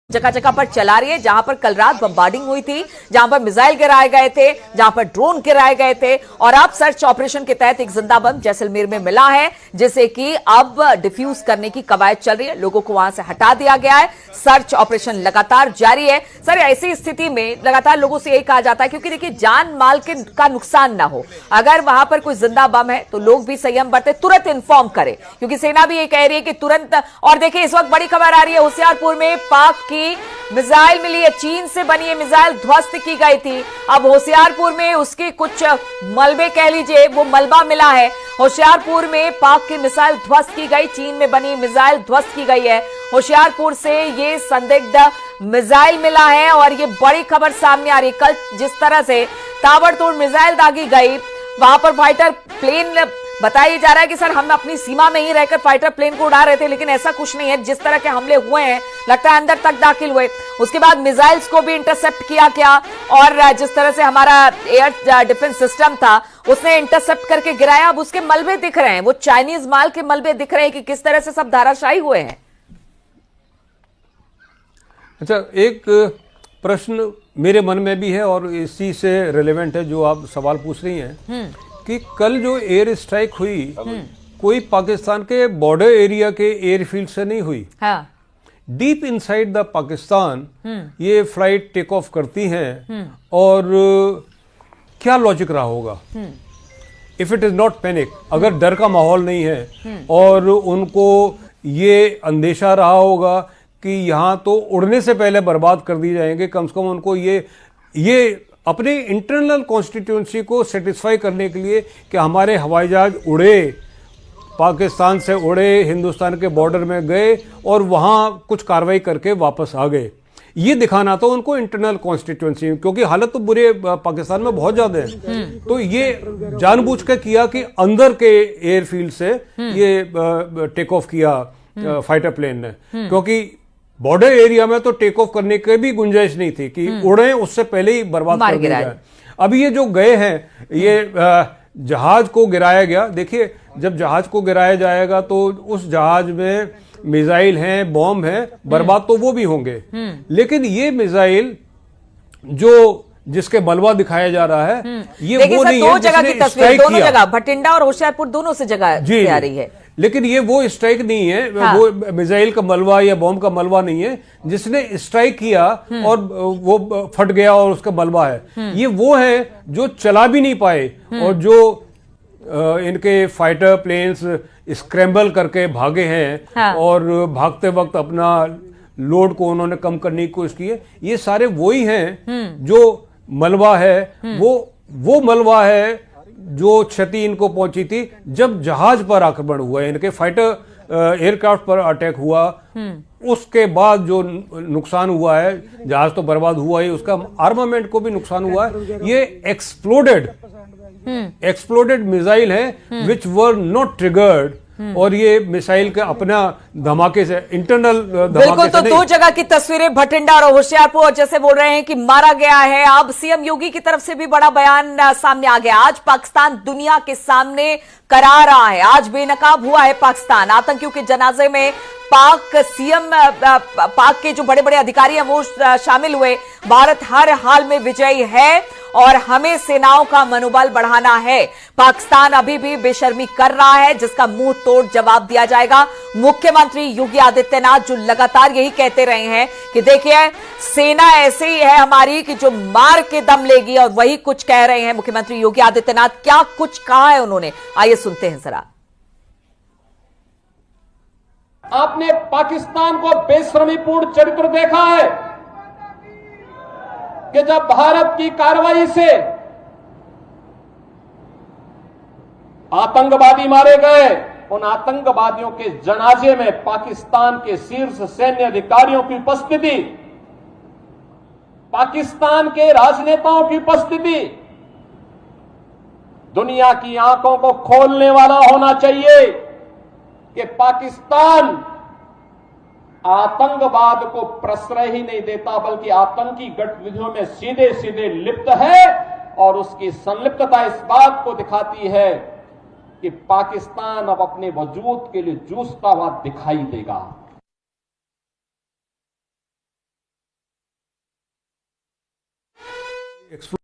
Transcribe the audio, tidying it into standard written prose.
जगह जगह पर चला रही है, जहां पर कल रात बम्बार्डिंग हुई थी, जहां पर मिसाइल गिराए गए थे, जहां पर ड्रोन गिराए गए थे और अब सर्च ऑपरेशन के तहत एक जिंदा बम जैसलमेर में मिला है, जिसे कि अब डिफ्यूज करने की कवायद चल रही है। लोगों को वहां से हटा दिया गया है। सर्च ऑपरेशन लगातार जारी है। सर, ऐसी स्थिति में लगातार लोगों से यही कहा जाता है, क्योंकि देखिए जान माल का नुकसान ना हो, अगर वहां पर कोई जिंदा बम है तो लोग भी संयम बरते, तुरंत इन्फॉर्म करें, क्योंकि सेना भी ये कह रही है कि तुरंत। और देखिए इस वक्त बड़ी खबर आ रही है, होशियारपुर में पाक की मिसाइल मिली है, चीन से बनी है मिसाइल ध्वस्त की गई थी। अब होशियारपुर में उसके कुछ मलबे कह लीजिए, वो मलबा मिला है। होशियारपुर में पाक की मिसाइल ध्वस्त की गई, चीन में बनी मिसाइल ध्वस्त की गई है। होशियारपुर से ये संदिग्ध मिसाइल मिला है और ये बड़ी खबर सामने आ रही है। कल जिस तरह से ताबड़तोड़ मिसाइल दागी गई, वहां पर फाइटर प्लेन बताया जा रहा है कि सर हम अपनी सीमा में ही रहकर फाइटर प्लेन को उड़ा रहे थे, लेकिन ऐसा कुछ नहीं है। जिस तरह के हमले हुए हैं, लगता है अंदर तक दाखिल हुए। उसके बाद मिसाइल्स को भी इंटरसेप्ट किया गया और जिस तरह से हमारा एयर डिफेंस सिस्टम था उसने इंटरसेप्ट करके गिराया। अब उसके मलबे दिख रहे हैं, वो चाइनीज माल के मलबे दिख रहे हैं कि किस तरह से सब धाराशायी हुए हैं। अच्छा, एक प्रश्न मेरे मन में भी है और इसी से रिलेवेंट है जो आप सवाल पूछ रही हैं कि कल जो एयर स्ट्राइक हुई कोई पाकिस्तान के बॉर्डर एरिया के एयरफील्ड से नहीं हुई। हाँ। डीप इनसाइड द पाकिस्तान ये फ्लाइट टेक ऑफ करती हैं और क्या लॉजिक रहा होगा? If it is not panic, अगर डर का माहौल नहीं है और उनको ये अंदेशा रहा होगा कि यहां तो उड़ने से पहले बर्बाद कर दिए जाएंगे, कम से कम उनको ये अपने इंटरनल कॉन्स्टिट्यूंसी को सेटिस्फाई करने के लिए कि हमारे हवाई जहाज उड़े, पाकिस्तान से उड़े, हिंदुस्तान के बॉर्डर में गए और वहां कुछ कार्रवाई करके वापस आ गए, ये दिखाना था उनको इंटरनल कॉन्स्टिट्यूंसी, क्योंकि हालत तो बुरे पाकिस्तान में बहुत ज्यादा है। तो ये जानबूझ के किया कि अंदर के एयरफील्ड से ये टेक ऑफ किया फाइटर प्लेन ने, क्योंकि बॉर्डर एरिया में तो टेक ऑफ करने की भी गुंजाइश नहीं थी कि उड़े, उससे पहले ही बर्बाद कर दिया जाए। अभी ये जो गए हैं, ये जहाज को गिराया गया। देखिए, जब जहाज को गिराया जाएगा तो उस जहाज में मिसाइल हैं, बॉम्ब हैं, बर्बाद तो वो भी होंगे, लेकिन ये मिसाइल जो जिसके मलबा दिखाया जा रहा है ये वो नहीं है। दो जगह की तस्वीर, दोनों जगह, भटिंडा और होशियारपुर दोनों से जगह आ रही है, लेकिन ये वो स्ट्राइक नहीं है। हाँ। वो मिसाइल का मलबा या बॉम्ब का मलबा नहीं है जिसने स्ट्राइक किया और वो फट गया और उसका मलबा है। ये वो है जो चला भी नहीं पाए और जो इनके फाइटर प्लेन्स स्क्रैम्बल करके भागे हैं। हाँ। और भागते वक्त अपना लोड को उन्होंने कम करने की कोशिश की है। ये सारे वही हैं जो मलबा है, वो मलबा है जो क्षति इनको पहुंची थी जब जहाज पर आक्रमण हुआ, इनके फाइटर एयरक्राफ्ट पर अटैक हुआ। उसके बाद जो नुकसान हुआ है, जहाज तो बर्बाद हुआ ही, उसका आर्मामेंट को भी नुकसान हुआ है। ये एक्सप्लोडेड मिसाइल है विच वर नॉट ट्रिगर्ड, और ये मिसाइल का अपना धमाके से, इंटरनल धमाके बिल्कुल। तो दो जगह की तस्वीरें, भटिंडा और होशियारपुर, जैसे बोल रहे हैं कि मारा गया है। अब सीएम योगी की तरफ से भी बड़ा बयान सामने आ गया। आज पाकिस्तान दुनिया के सामने करा रहा है, आज बेनकाब हुआ है पाकिस्तान। आतंकियों के जनाजे में पाक सीएम, पाक के जो बड़े बड़े अधिकारी हैं वो शामिल हुए। भारत हर हाल में विजयी है और हमें सेनाओं का मनोबल बढ़ाना है। पाकिस्तान अभी भी बेशर्मी कर रहा है, जिसका मुंह तोड़ जवाब दिया जाएगा। मुख्यमंत्री योगी आदित्यनाथ जो लगातार यही कहते रहे हैं कि देखिए सेना ऐसे ही है हमारी कि जो मार के दम लेगी, और वही कुछ कह रहे हैं मुख्यमंत्री योगी आदित्यनाथ। क्या कुछ कहा है उन्होंने, आइए सुनते हैं जरा। आपने पाकिस्तान को बेशर्मीपूर्ण चरित्र देखा है कि जब भारत की कार्रवाई से आतंकवादी मारे गए, उन आतंकवादियों के जनाजे में पाकिस्तान के शीर्ष सैन्य अधिकारियों की उपस्थिति, पाकिस्तान के राजनेताओं की उपस्थिति दुनिया की आंखों को खोलने वाला होना चाहिए कि पाकिस्तान आतंकवाद को प्रश्रय ही नहीं देता, बल्कि आतंकी गतिविधियों में सीधे सीधे लिप्त है। और उसकी संलिप्तता इस बात को दिखाती है कि पाकिस्तान अब अपने वजूद के लिए जूझता हुआ दिखाई देगा। एक्सप्लोर